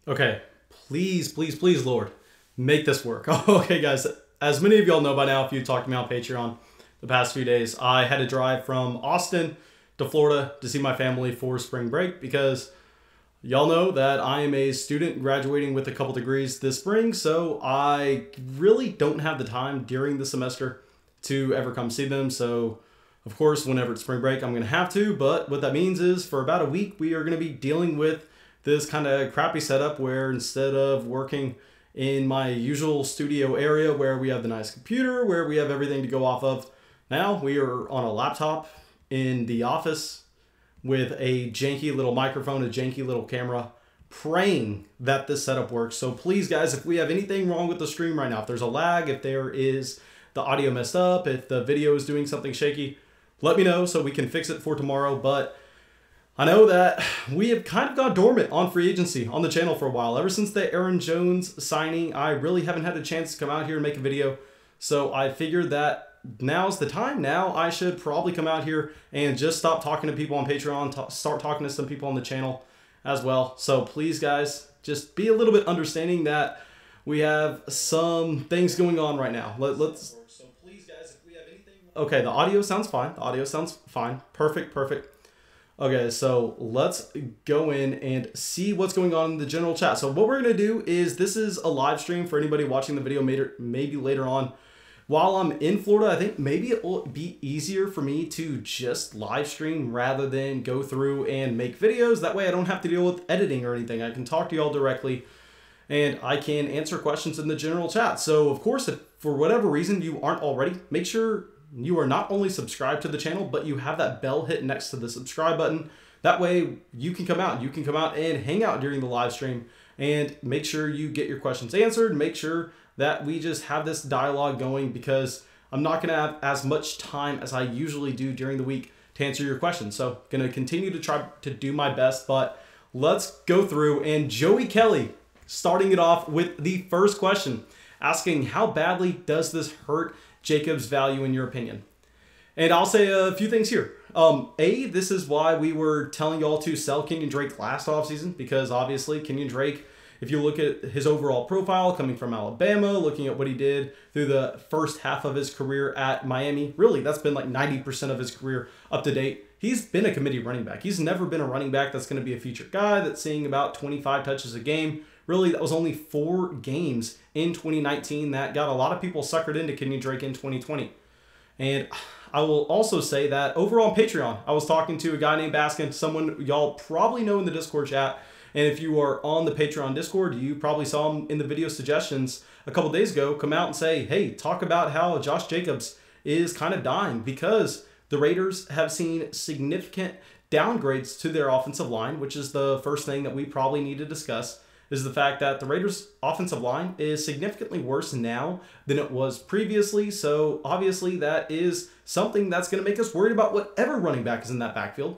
Okay, please, please, please, Lord, make this work. Okay, guys, as many of y'all know by now, if you talked to me on Patreon the past few days, I had to drive from Austin to Florida to see my family for spring break because y'all know that I am a student graduating with a couple degrees this spring, so I really don't have the time during the semester to ever come see them. So, of course, whenever it's spring break, I'm going to have to, but what that means is for about a week, we are going to be dealing with this kind of crappy setup where instead of working in my usual studio area where we have the nice computer, where we have everything to go off of, now we are on a laptop in the office with a janky little microphone, a janky little camera, praying that this setup works. So please, guys, if we have anything wrong with the stream right now, if there's a lag, if there is the audio messed up, if the video is doing something shaky, let me know so we can fix it for tomorrow. But I know that we have kind of gone dormant on free agency on the channel for a while. Ever since the Aaron Jones signing, I really haven't had a chance to come out here and make a video. So I figured that now's the time. Now I should probably come out here and just stop talking to people on Patreon, start talking to some people on the channel as well. So please, guys, just be a little bit understanding that we have some things going on right now. Let's. So please, guys, if we have anything. Okay, the audio sounds fine. The audio sounds fine. Perfect, perfect. Okay, so let's go in and see what's going on in the general chat. So what we're going to do is, this is a live stream for anybody watching the video maybe later on. While I'm in Florida, I think maybe it will be easier for me to just live stream rather than go through and make videos. That way I don't have to deal with editing or anything. I can talk to y'all directly and I can answer questions in the general chat. So of course, if for whatever reason you aren't already, make sure you are not only subscribed to the channel, but you have that bell hit next to the subscribe button. That way you can come out. You can come out and hang out during the live stream and make sure you get your questions answered. Make sure that we just have this dialogue going because I'm not going to have as much time as I usually do during the week to answer your questions. So going to continue to try to do my best, but let's go through. And Joey Kelly starting it off with the first question, asking how badly does this hurt Jacobs' value in your opinion? And I'll say a few things here. This is why we were telling y'all to sell Kenyon Drake last offseason, because obviously Kenyon Drake, if you look at his overall profile coming from Alabama, looking at what he did through the first half of his career at Miami, really that's been like 90% of his career up to date. He's been a committee running back. He's never been a running back that's going to be a featured guy that's seeing about 25 touches a game. Really, that was only 4 games in 2019 that got a lot of people suckered into Kenyon Drake in 2020. And I will also say that over on Patreon, I was talking to a guy named Gaskin, someone y'all probably know in the Discord chat. And if you are on the Patreon Discord, you probably saw him in the video suggestions a couple days ago come out and say, hey, talk about how Josh Jacobs is kind of dying because the Raiders have seen significant downgrades to their offensive line, which is the first thing that we probably need to discuss, is the fact that the Raiders' offensive line is significantly worse now than it was previously. So obviously that is something that's going to make us worried about whatever running back is in that backfield.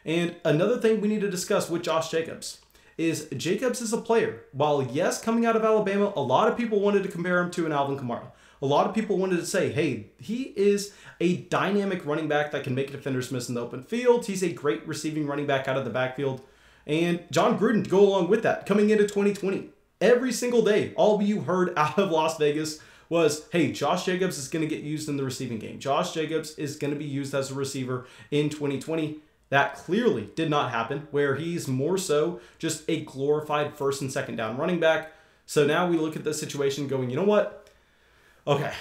And another thing we need to discuss with Josh Jacobs is Jacobs is a player. While yes, coming out of Alabama, a lot of people wanted to compare him to an Alvin Kamara. A lot of people wanted to say, hey, he is a dynamic running back that can make defenders miss in the open field. He's a great receiving running back out of the backfield. And John Gruden to go along with that, coming into 2020, every single day, all you heard out of Las Vegas was, hey, Josh Jacobs is going to get used in the receiving game. Josh Jacobs is going to be used as a receiver in 2020. That clearly did not happen, where he's more so just a glorified first and second down running back. So now we look at the situation going, you know what? Okay,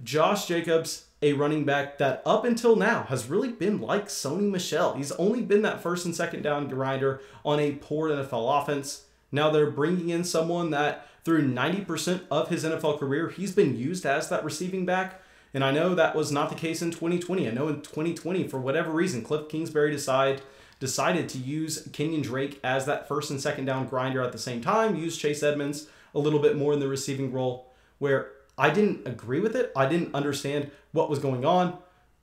Josh Jacobs, a running back that up until now has really been like Sony Michel. He's only been that first and second down grinder on a poor NFL offense. Now they're bringing in someone that through 90% of his NFL career, he's been used as that receiving back. And I know that was not the case in 2020. I know in 2020, for whatever reason, Cliff Kingsbury decided to use Kenyon Drake as that first and second down grinder at the same time, use Chase Edmonds a little bit more in the receiving role, where I didn't agree with it. I didn't understand what was going on.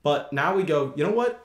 But now we go, you know what?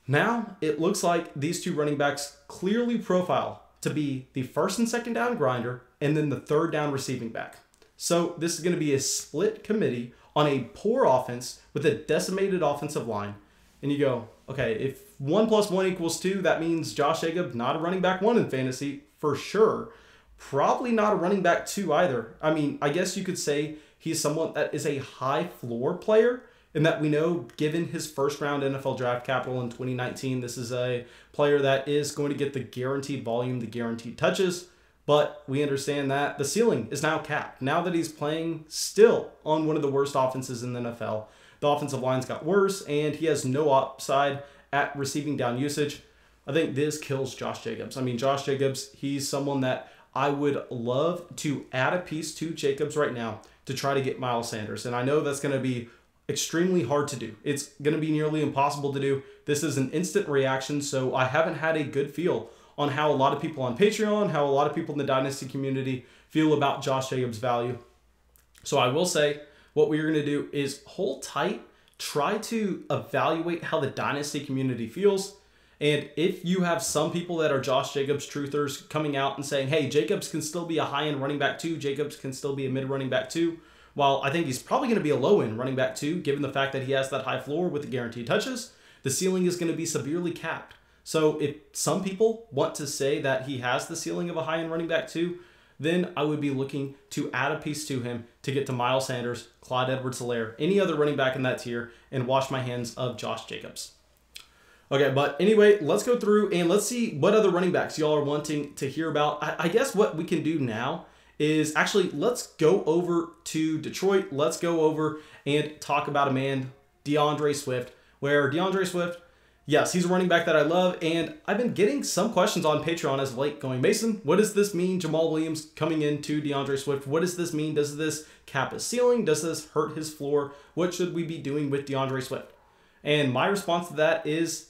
Now it looks like these two running backs clearly profile to be the first and second down grinder and then the third down receiving back. So this is going to be a split committee on a poor offense with a decimated offensive line. And you go, okay, if 1 + 1 = 2, that means Josh Jacobs not a running back 1 in fantasy for sure. Probably not a running back 2 either. I mean, I guess you could say he's someone that is a high floor player, in that we know, given his first round NFL draft capital in 2019, this is a player that is going to get the guaranteed volume, the guaranteed touches. But we understand that the ceiling is now capped. Now that he's playing still on one of the worst offenses in the NFL, the offensive line's got worse, and he has no upside at receiving down usage. I think this kills Josh Jacobs. I mean, Josh Jacobs, he's someone that I would love to add a piece to Jacobs right now to try to get Miles Sanders. And I know that's going to be extremely hard to do. It's going to be nearly impossible to do. This is an instant reaction, so I haven't had a good feel on how a lot of people on Patreon, how a lot of people in the Dynasty community feel about Josh Jacobs' value. So I will say what we're going to do is hold tight, try to evaluate how the Dynasty community feels. And if you have some people that are Josh Jacobs truthers coming out and saying, hey, Jacobs can still be a high-end running back 2, Jacobs can still be a mid running back 2, while I think he's probably going to be a low-end running back 2, given the fact that he has that high floor with the guaranteed touches, the ceiling is going to be severely capped. So if some people want to say that he has the ceiling of a high-end running back 2, then I would be looking to add a piece to him to get to Miles Sanders, Clyde Edwards-Helaire, any other running back in that tier, and wash my hands of Josh Jacobs. Okay, but anyway, let's go through and let's see what other running backs y'all are wanting to hear about. I guess what we can do now is actually let's go over to Detroit. Let's go over and talk about a man, Deandre Swift, where Deandre Swift, yes, he's a running back that I love, and I've been getting some questions on Patreon as of late going, Mason, what does this mean, Jamal Williams coming into Deandre Swift? What does this mean? Does this cap his ceiling? Does this hurt his floor? What should we be doing with Deandre Swift? And my response to that is,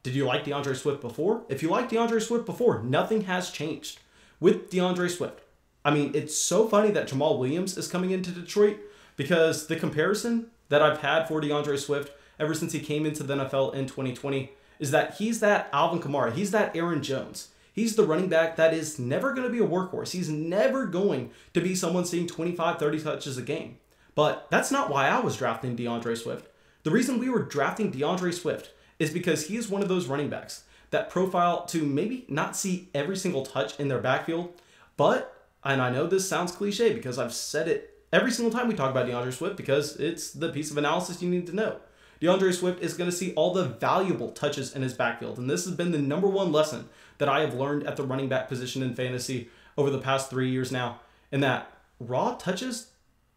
did you like Deandre Swift before? If you liked Deandre Swift before, nothing has changed with Deandre Swift. I mean, it's so funny that Jamal Williams is coming into Detroit, because the comparison that I've had for Deandre Swift ever since he came into the NFL in 2020 is that he's that Alvin Kamara. He's that Aaron Jones. He's the running back that is never going to be a workhorse. He's never going to be someone seeing 25, 30 touches a game. But that's not why I was drafting Deandre Swift. The reason we were drafting Deandre Swift is because he is one of those running backs that profile to maybe not see every single touch in their backfield, but, and I know this sounds cliche because I've said it every single time we talk about Deandre Swift because it's the piece of analysis you need to know. Deandre Swift is going to see all the valuable touches in his backfield, and this has been the number one lesson that I have learned at the running back position in fantasy over the past 3 years now, and that raw touches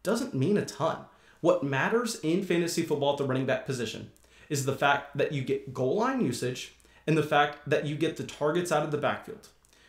doesn't mean a ton. What matters in fantasy football at the running back position is the fact that you get goal line usage and the fact that you get the targets out of the backfield.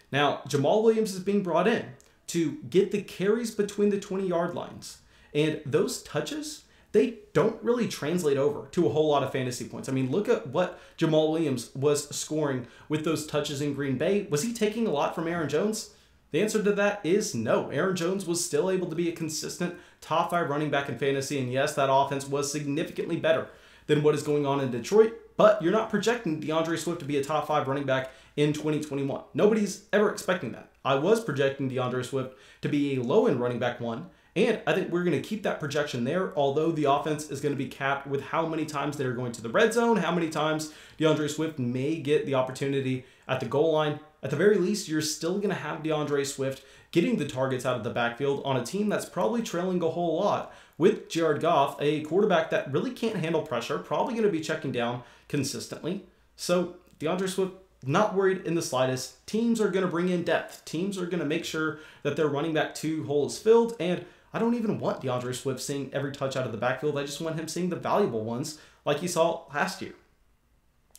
Now, Jamal Williams is being brought in to get the carries between the 20-yard lines. And those touches, they don't really translate over to a whole lot of fantasy points. I mean, look at what Jamal Williams was scoring with those touches in Green Bay. Was he taking a lot from Aaron Jones? The answer to that is no. Aaron Jones was still able to be a consistent top 5 running back in fantasy. And yes, that offense was significantly better than what is going on in Detroit, but you're not projecting Deandre Swift to be a top 5 running back in 2021. Nobody's ever expecting that. I was projecting Deandre Swift to be a low-end running back 1, and I think we're going to keep that projection there, although the offense is going to be capped with how many times they're going to the red zone, how many times Deandre Swift may get the opportunity at the goal line. At the very least, you're still going to have Deandre Swift getting the targets out of the backfield on a team that's probably trailing a whole lot, with Jared Goff, a quarterback that really can't handle pressure, probably going to be checking down consistently. So Deandre Swift, not worried in the slightest. Teams are going to bring in depth. Teams are going to make sure that their running back 2 hole is filled. And I don't even want Deandre Swift seeing every touch out of the backfield. I just want him seeing the valuable ones like he saw last year.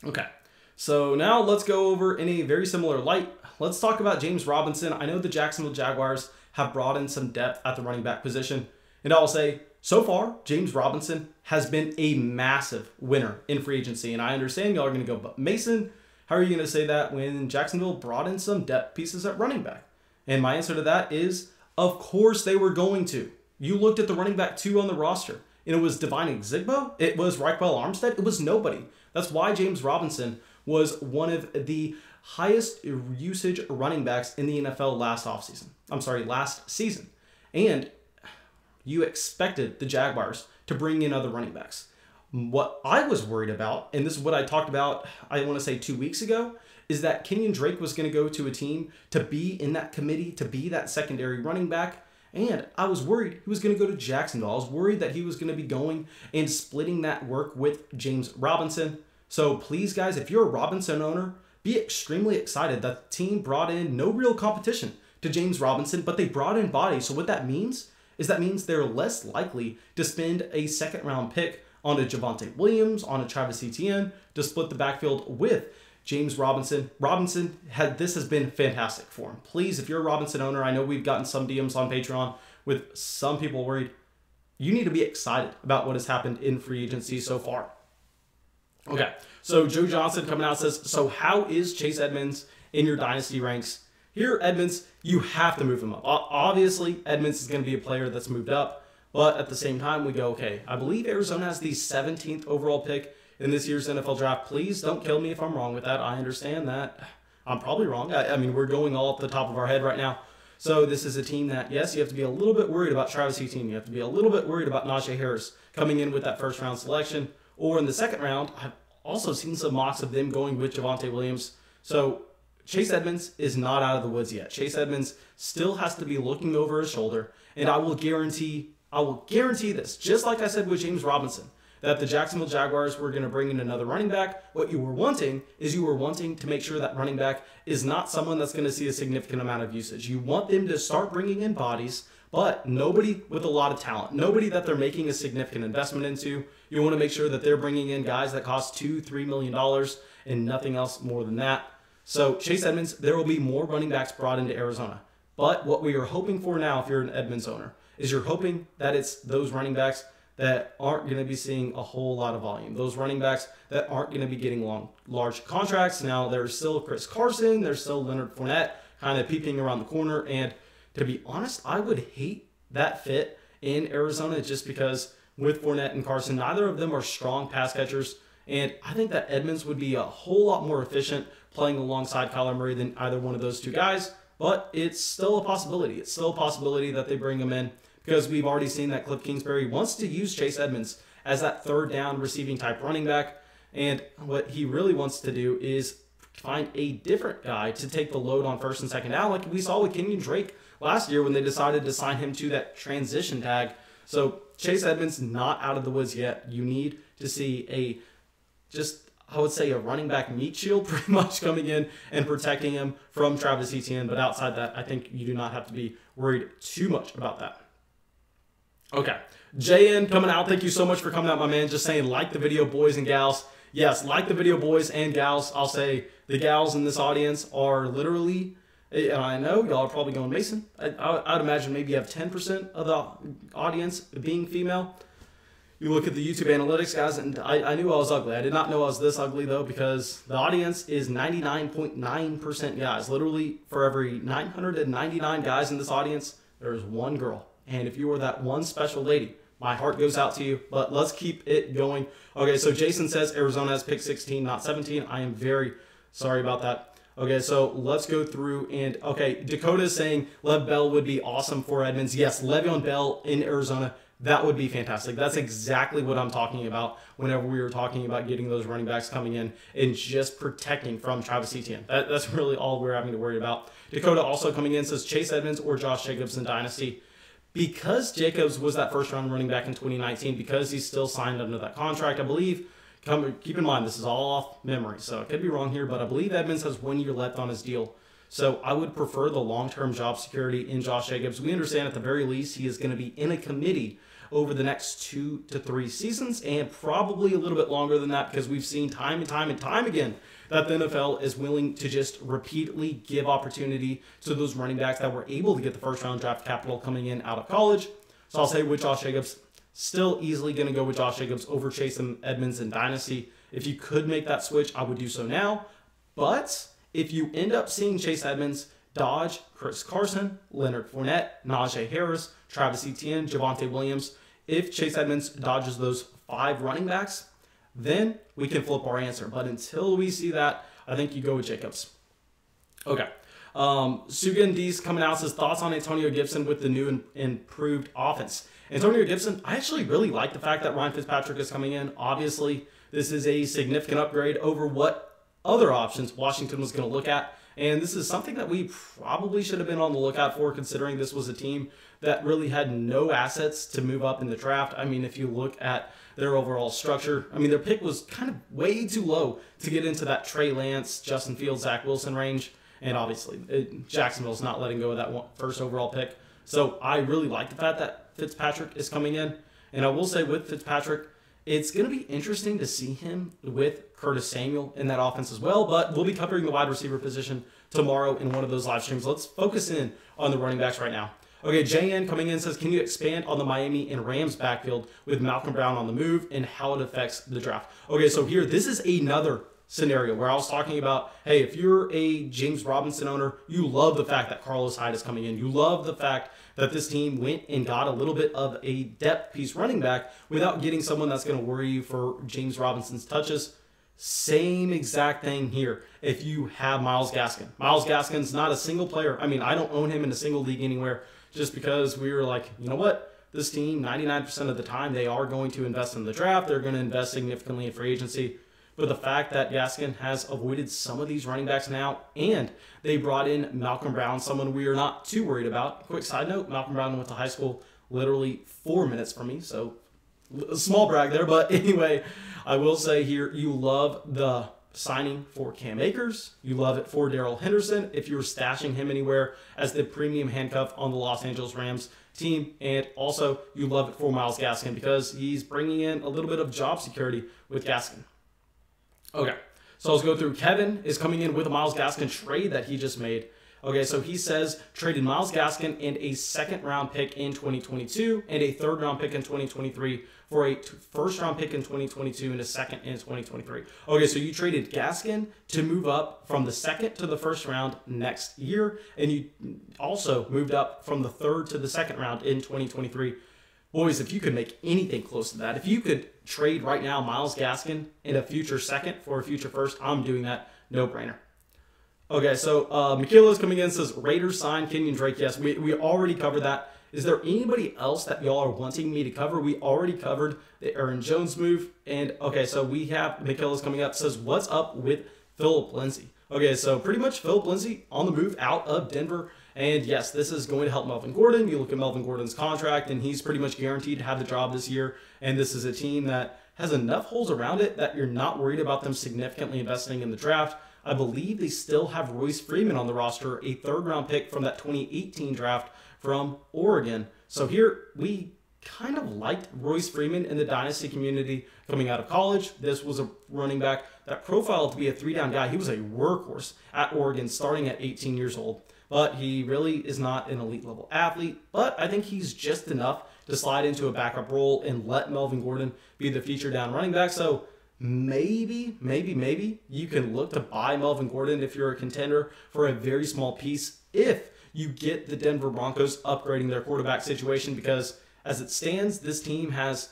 Okay, so now let's go over in a very similar light. Let's talk about James Robinson. I know the Jacksonville Jaguars have brought in some depth at the running back position. And I'll say, so far, James Robinson has been a massive winner in free agency. And I understand y'all are going to go, but Mason, how are you going to say that when Jacksonville brought in some depth pieces at running back? And my answer to that is, of course they were going to. You looked at the running back 2 on the roster, and it was Divine Zigbo, it was Raquel Armstead, it was nobody. That's why James Robinson was one of the highest usage running backs in the NFL last season. And you expected the Jaguars to bring in other running backs. What I was worried about, and this is what I talked about, I want to say 2 weeks ago, is that Kenyon Drake was going to go to a team to be in that committee, to be that secondary running back. And I was worried he was going to go to Jacksonville. I was worried that he was going to be going and splitting that work with James Robinson. So please, guys, if you're a Robinson owner, be extremely excited that the team brought in no real competition to James Robinson, but they brought in bodies. So what that means is they're less likely to spend a second-round pick on a Javonte Williams, on a Travis Etienne, to split the backfield with James Robinson. This has been fantastic for him. Please, if you're a Robinson owner, I know we've gotten some DMs on Patreon with some people worried. You need to be excited about what has happened in free agency so far. Okay, so Joe Johnson coming out says, so how is Chase Edmonds in your dynasty ranks? Here, Edmonds, you have to move him up. Obviously, Edmonds is going to be a player that's moved up, but at the same time, we go, okay, I believe Arizona has the 17th overall pick in this year's NFL draft. Please don't kill me if I'm wrong with that. I understand that. I'm probably wrong. I mean, we're going all at the top of our head right now. So this is a team that, yes, you have to be a little bit worried about Travis Etienne. You have to be a little bit worried about Najee Harris coming in with that first-round selection. Or in the second round, I've also seen some mocks of them going with Javonte Williams. So Chase Edmonds is not out of the woods yet. Chase Edmonds still has to be looking over his shoulder. And I will guarantee this, just like I said with James Robinson, that the Jacksonville Jaguars were going to bring in another running back. What you were wanting to make sure that running back is not someone that's going to see a significant amount of usage. You want them to start bringing in bodies, but nobody with a lot of talent, nobody that they're making a significant investment into. You want to make sure that they're bringing in guys that cost $2-3 million and nothing else more than that. So Chase Edmonds, there will be more running backs brought into Arizona. But what we are hoping for now, if you're an Edmonds owner, is you're hoping that it's those running backs that aren't going to be seeing a whole lot of volume. Those running backs that aren't going to be getting large contracts. Now, there's still Chris Carson. There's still Leonard Fournette kind of peeping around the corner. And to be honest, I would hate that fit in Arizona just because with Fournette and Carson, neither of them are strong pass catchers. And I think that Edmonds would be a whole lot more efficient playing alongside Kyler Murray than either one of those two guys. But it's still a possibility. It's still a possibility that they bring him in, because we've already seen that Cliff Kingsbury wants to use Chase Edmonds as that third down receiving type running back. And what he really wants to do is find a different guy to take the load on first and second down, like we saw with Kenyon Drake last year when they decided to sign him to that transition tag. So Chase Edmonds not out of the woods yet. You need to see I would say a running back meat shield pretty much coming in and protecting him from Travis Etienne. But outside that, I think you do not have to be worried too much about that. Okay, JN coming out. Thank you so much for coming out, my man. Just saying, like the video, boys and gals. Yes, like the video, boys and gals. I'll say the gals in this audience are literally, and I know y'all are probably going, Mason, I'd imagine maybe you have 10% of the audience being female. You look at the YouTube analytics, guys, and I knew I was ugly. I did not know I was this ugly, though, because the audience is 99.9% guys. Literally, for every 999 guys in this audience, there's one girl. And if you were that one special lady, my heart goes out to you. But let's keep it going. Okay, so Jason says Arizona has pick 16, not 17. I am very sorry about that. Okay, so let's go through. And, okay, Dakota is saying Lev Bell would be awesome for Edmonds. Yes, Le'Veon Bell in Arizona. That would be fantastic. That's exactly what I'm talking about whenever we were talking about getting those running backs coming in and just protecting from Travis Etienne. That's really all we're having to worry about. Dakota also coming in says Chase Edmonds or Josh Jacobs in Dynasty. Because Jacobs was that first-round running back in 2019, because he's still signed under that contract, I believe, keep in mind, this is all off memory, so I could be wrong here, but I believe Edmonds has 1 year left on his deal. So I would prefer the long-term job security in Josh Jacobs. We understand at the very least he is going to be in a committee over the next 2 to 3 seasons, and probably a little bit longer than that, because we've seen time and time again that the NFL is willing to just repeatedly give opportunity to those running backs that were able to get the first-round draft capital coming in out of college. So I'll say with Josh Jacobs, still easily going to go with Josh Jacobs over Chase Edmonds in Dynasty. If you could make that switch, I would do so now. But if you end up seeing Chase Edmonds dodge Chris Carson, Leonard Fournette, Najee Harris, Travis Etienne, Javonte Williams, if Chase Edmonds dodges those 5 running backs, then we can flip our answer. But until we see that, I think you go with Jacobs. Okay. Sugan D's coming out, says thoughts on Antonio Gibson with the new and improved offense. Antonio Gibson, I actually really like the fact that Ryan Fitzpatrick is coming in. Obviously, this is a significant upgrade over what other options Washington was going to look at. And this is something that we probably should have been on the lookout for, considering this was a team that really had no assets to move up in the draft. I mean, if you look at their overall structure, I mean, their pick was kind of way too low to get into that Trey Lance, Justin Fields, Zach Wilson range. And obviously, Jacksonville's not letting go of that first overall pick. So I really like the fact that Fitzpatrick is coming in. And I will say with Fitzpatrick, it's going to be interesting to see him with Curtis Samuel in that offense as well, but we'll be covering the wide receiver position tomorrow in one of those live streams. Let's focus in on the running backs right now. Okay, JN coming in says, can you expand on the Miami and Rams backfield with Malcolm Brown on the move and how it affects the draft? Okay, so here, this is another scenario where I was talking about, hey, if you're a James Robinson owner, you love the fact that Carlos Hyde is coming in. You love the fact that this team went and got a little bit of a depth piece running back without getting someone that's going to worry you for James Robinson's touches. Same exact thing here if you have Myles Gaskin. Myles Gaskin's not a single player. I mean, I don't own him in a single league anywhere just because we were like, you know what? This team, 99% of the time, they are going to invest in the draft. They're going to invest significantly in free agency. But the fact that Gaskin has avoided some of these running backs now, and they brought in Malcolm Brown, someone we are not too worried about. Quick side note, Malcolm Brown went to high school literally 4 minutes from me, so a small brag there. But anyway, I will say here, you love the signing for Cam Akers. You love it for Darrell Henderson if you're stashing him anywhere as the premium handcuff on the Los Angeles Rams team. And also, you love it for Myles Gaskin because he's bringing in a little bit of job security with Gaskin. Okay, so let's go through. Kevin is coming in with a Myles Gaskin trade that he just made. Okay, so he says traded Myles Gaskin and a second-round pick in 2022 and a third-round pick in 2023 for a first-round pick in 2022 and a second in 2023. Okay, so you traded Gaskin to move up from the second to the first round next year, and you also moved up from the third to the second round in 2023. Boys, if you could make anything close to that, if you could trade right now Myles Gaskin in a future second for a future first, I'm doing that. No brainer. Okay, so Michaela is coming in and says, Raiders sign Kenyon Drake. Yes, we already covered that. Is there anybody else that y'all are wanting me to cover? We already covered the Aaron Jones move. And okay, so we have Michaela's coming up, says, what's up with Philip Lindsay? Okay, so pretty much Philip Lindsay on the move out of Denver. And yes, this is going to help Melvin Gordon. You look at Melvin Gordon's contract, and he's pretty much guaranteed to have the job this year. And this is a team that has enough holes around it that you're not worried about them significantly investing in the draft. I believe they still have Royce Freeman on the roster, a third-round pick from that 2018 draft from Oregon. So here, we kind of liked Royce Freeman in the Dynasty community coming out of college. This was a running back that profiled to be a three-down guy. He was a workhorse at Oregon starting at 18 years old. But he really is not an elite-level athlete. But I think he's just enough to slide into a backup role and let Melvin Gordon be the feature down running back. So maybe you can look to buy Melvin Gordon if you're a contender for a very small piece if you get the Denver Broncos upgrading their quarterback situation, because as it stands, this team has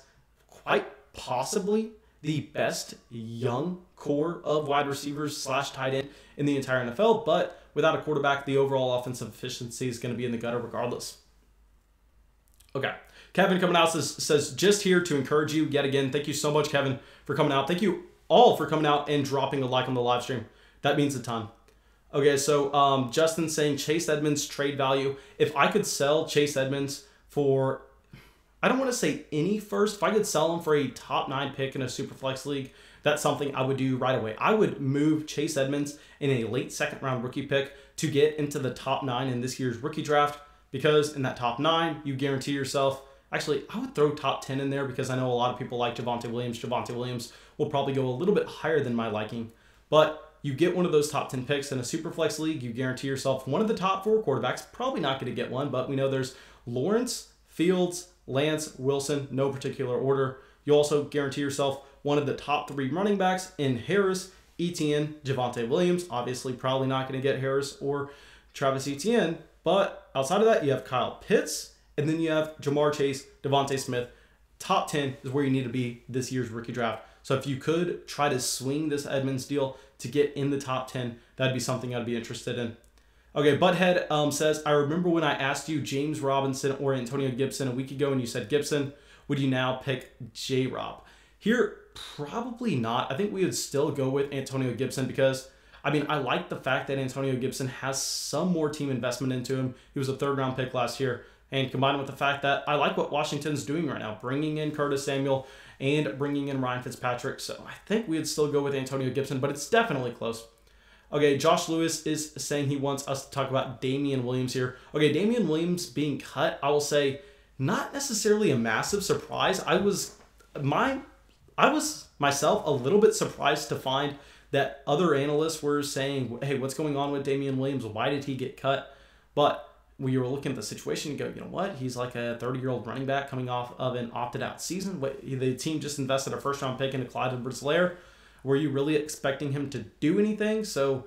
quite possibly the best young core of wide receivers / tight end in the entire NFL, but without a quarterback, the overall offensive efficiency is going to be in the gutter regardless. Okay. Kevin coming out says, just here to encourage you yet again. Thank you so much, Kevin, for coming out. Thank you all for coming out and dropping a like on the live stream. That means a ton. Okay, so Justin saying Chase Edmonds trade value. If I could sell Chase Edmonds for, I don't want to say any first, if I could sell him for a top 9 pick in a Superflex league, that's something I would do right away. I would move Chase Edmonds in a late second-round rookie pick to get into the top 9 in this year's rookie draft, because in that top 9, you guarantee yourself. Actually, I would throw top 10 in there because I know a lot of people like Javonte Williams. Javonte Williams will probably go a little bit higher than my liking. But you get one of those top 10 picks in a Superflex league, you guarantee yourself one of the top 4 quarterbacks. Probably not going to get one, but we know there's Lawrence, Fields, Lance, Wilson, no particular order. You also guarantee yourself one of the top 3 running backs in Harris, Etienne, Javonte Williams. Obviously, probably not going to get Harris or Travis Etienne. But outside of that, you have Kyle Pitts. And then you have Jamar Chase, Devontae Smith. Top 10 is where you need to be this year's rookie draft. So if you could try to swing this Edmonds deal to get in the top 10, that'd be something I'd be interested in. Okay, Butthead says, I remember when I asked you James Robinson or Antonio Gibson a week ago and you said Gibson. Would you now pick J-Rob? Here, probably not. I think we would still go with Antonio Gibson because, I mean, I like the fact that Antonio Gibson has some more team investment into him. He was a third-round pick last year. And combined with the fact that I like what Washington's doing right now, bringing in Curtis Samuel and bringing in Ryan Fitzpatrick. So I think we'd still go with Antonio Gibson, but it's definitely close. Okay, Josh Lewis is saying he wants us to talk about Damian Williams here. Okay, Damian Williams being cut, I will say, not necessarily a massive surprise. I was myself a little bit surprised to find that other analysts were saying, hey, what's going on with Damian Williams? Why did he get cut? But when you were looking at the situation, you go, you know what? He's like a 30-year-old running back coming off of an opted-out season. The team just invested a first-round pick into Clyde Edwards-Helaire. Were you really expecting him to do anything? So,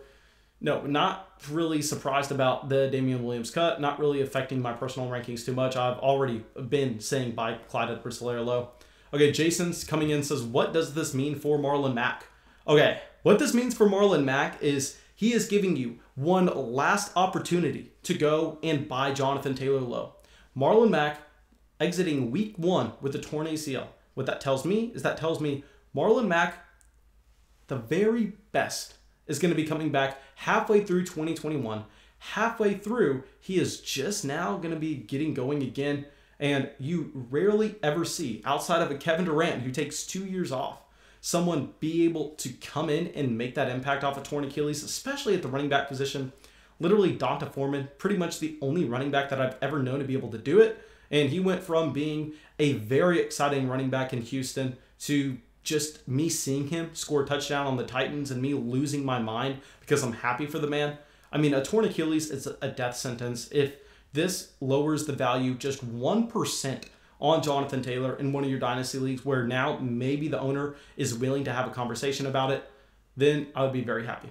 no, not really surprised about the Damian Williams cut. Not really affecting my personal rankings too much. I've already been saying bye Clyde Edwards-Helaire low. Okay, Jason's coming in and says, what does this mean for Marlon Mack? Okay, what this means for Marlon Mack is he is giving you one last opportunity to go and buy Jonathan Taylor low. Marlon Mack exiting week 1 with a torn ACL. What that tells me is Marlon Mack, the very best, is going to be coming back halfway through 2021. Halfway through, he is just now going to be getting going again. And you rarely ever see, outside of a Kevin Durant who takes 2 years off, someone be able to come in and make that impact off a torn Achilles, especially at the running back position. Literally, Donta Foreman, pretty much the only running back that I've ever known to be able to do it. And he went from being a very exciting running back in Houston to just me seeing him score a touchdown on the Titans and me losing my mind because I'm happy for the man. I mean, a torn Achilles is a death sentence. If this lowers the value just 1% on Jonathan Taylor in one of your dynasty leagues where now maybe the owner is willing to have a conversation about it, then I would be very happy.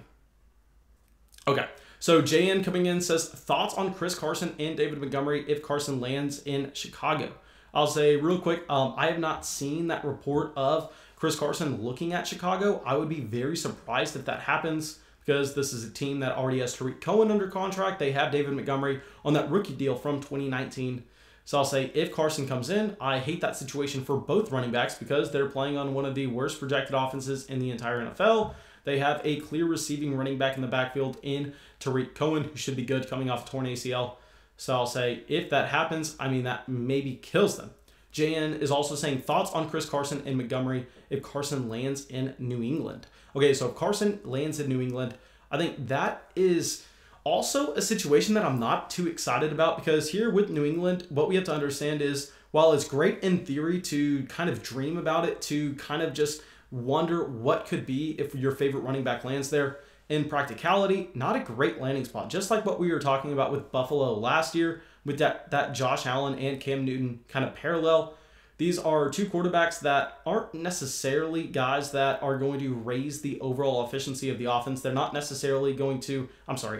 Okay, so JN coming in says, thoughts on Chris Carson and David Montgomery if Carson lands in Chicago? I'll say real quick, I have not seen that report of Chris Carson looking at Chicago. I would be very surprised if that happens because this is a team that already has Tariq Cohen under contract. They have David Montgomery on that rookie deal from 2019. So I'll say if Carson comes in, I hate that situation for both running backs because they're playing on one of the worst projected offenses in the entire NFL. They have a clear receiving running back in the backfield in Tariq Cohen, who should be good coming off a torn ACL. So I'll say if that happens, I mean, that maybe kills them. JN is also saying thoughts on Chris Carson and Montgomery if Carson lands in New England. Okay, so if Carson lands in New England, I think that is also a situation that I'm not too excited about because here with New England, what we have to understand is while it's great in theory to kind of dream about it, to kind of just wonder what could be if your favorite running back lands there, in practicality, not a great landing spot. Just like what we were talking about with Buffalo last year with that Josh Allen and Cam Newton kind of parallel. These are two quarterbacks that aren't necessarily guys that are going to raise the overall efficiency of the offense. They're not necessarily going to,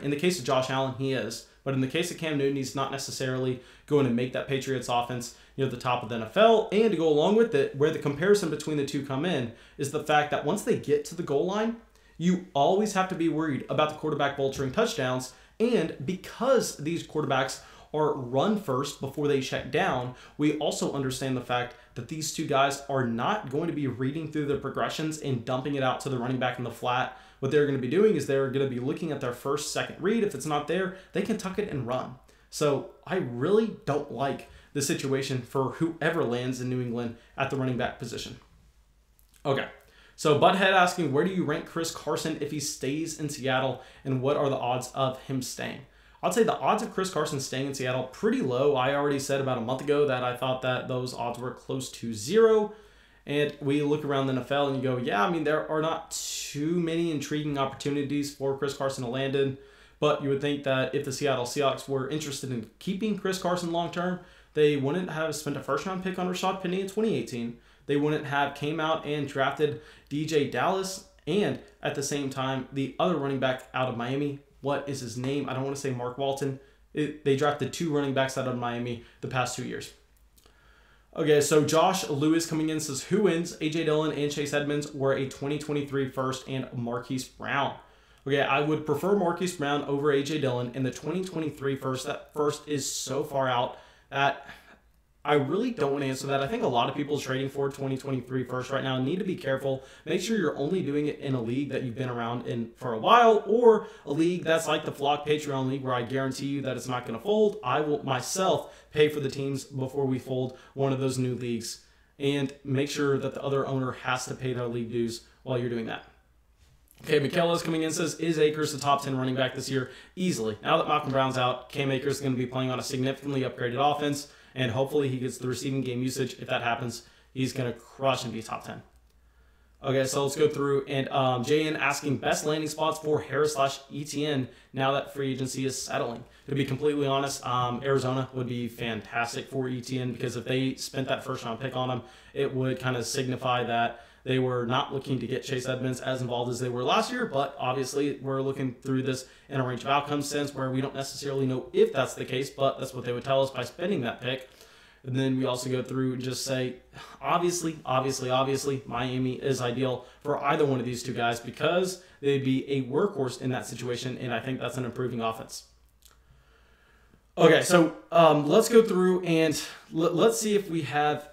in the case of Josh Allen, he is. But in the case of Cam Newton, he's not necessarily going to make that Patriots offense the top of the NFL. And to go along with it, where the comparison between the two come in is the fact that once they get to the goal line, you always have to be worried about the quarterback vulturing touchdowns. And because these quarterbacks are run first before they check down, we also understand the fact that these two guys are not going to be reading through the progressions and dumping it out to the running back in the flat. What they're going to be doing is they're going to be looking at their first, second read. If it's not there, they can tuck it and run. So I really don't like the situation for whoever lands in New England at the running back position. Okay. So Butthead asking, where do you rank Chris Carson if he stays in Seattle, and what are the odds of him staying? I'd say the odds of Chris Carson staying in Seattle pretty low. I already said about a month ago that I thought that those odds were close to 0. And we look around the NFL and you go, yeah, I mean, there are not too many intriguing opportunities for Chris Carson to land in. But you would think that if the Seattle Seahawks were interested in keeping Chris Carson long-term, they wouldn't have spent a first-round pick on Rashad Penny in 2018. They wouldn't have came out and drafted DJ Dallas, and at the same time, the other running back out of Miami, what is his name? I don't want to say Mark Walton. They drafted 2 running backs out of Miami the past 2 years. Okay, so Josh Lewis coming in says, who wins? A.J. Dillon and Chase Edmonds were a 2023 first and Marquise Brown. Okay, I would prefer Marquise Brown over A.J. Dillon, and the 2023 first, that first is so far out that I really don't want to answer that. I think a lot of people trading for 2023 first right now need to be careful. Make sure you're only doing it in a league that you've been around in for a while, or a league that's like the Flock Patreon League where I guarantee you that it's not going to fold. I will myself pay for the teams before we fold one of those new leagues, and make sure that the other owner has to pay their league dues while you're doing that. Okay, Michaela is coming in, says, is Akers the top 10 running back this year? Easily. Now that Malcolm Brown's out, Cam Akers is going to be playing on a significantly upgraded offense, and hopefully he gets the receiving game usage. If that happens, he's going to crush and be top 10. Okay, so let's go through. And JN asking best landing spots for Harris/ETN now that free agency is settling. To be completely honest, Arizona would be fantastic for ETN, because if they spent that first-round pick on him, it would kind of signify that they were not looking to get Chase Edmonds as involved as they were last year, but obviously we're looking through this in a range of outcomes sense where we don't necessarily know if that's the case, but that's what they would tell us by spending that pick. And then we also go through and just say, obviously, Miami is ideal for either one of these two guys because they'd be a workhorse in that situation, and I think that's an improving offense. Okay, so let's go through and let's see if we have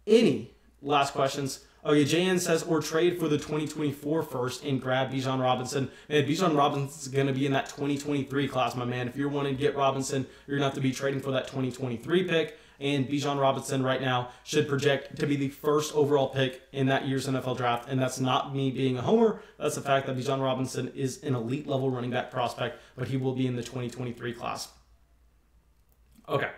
any last questions. Okay, JN says, or trade for the 2024 first and grab Bijan Robinson. Man, Bijan Robinson's going to be in that 2023 class, my man. If you're wanting to get Robinson, you're going to have to be trading for that 2023 pick. And Bijan Robinson right now should project to be the first overall pick in that year's NFL draft. And that's not me being a homer. That's the fact that Bijan Robinson is an elite level running back prospect, but he will be in the 2023 class. Okay,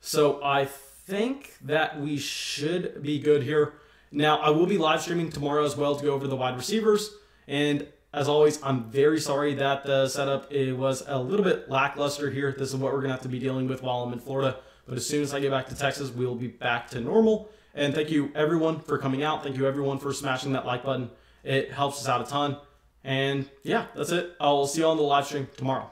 so I think that we should be good here. Now, I will be live streaming tomorrow as well to go over the wide receivers. And as always, I'm very sorry that the setup was a little bit lackluster here. This is what we're going to have to be dealing with while I'm in Florida. But as soon as I get back to Texas, we'll be back to normal. And thank you, everyone, for coming out. Thank you, everyone, for smashing that like button. It helps us out a ton. And yeah, that's it. I'll see you on the live stream tomorrow.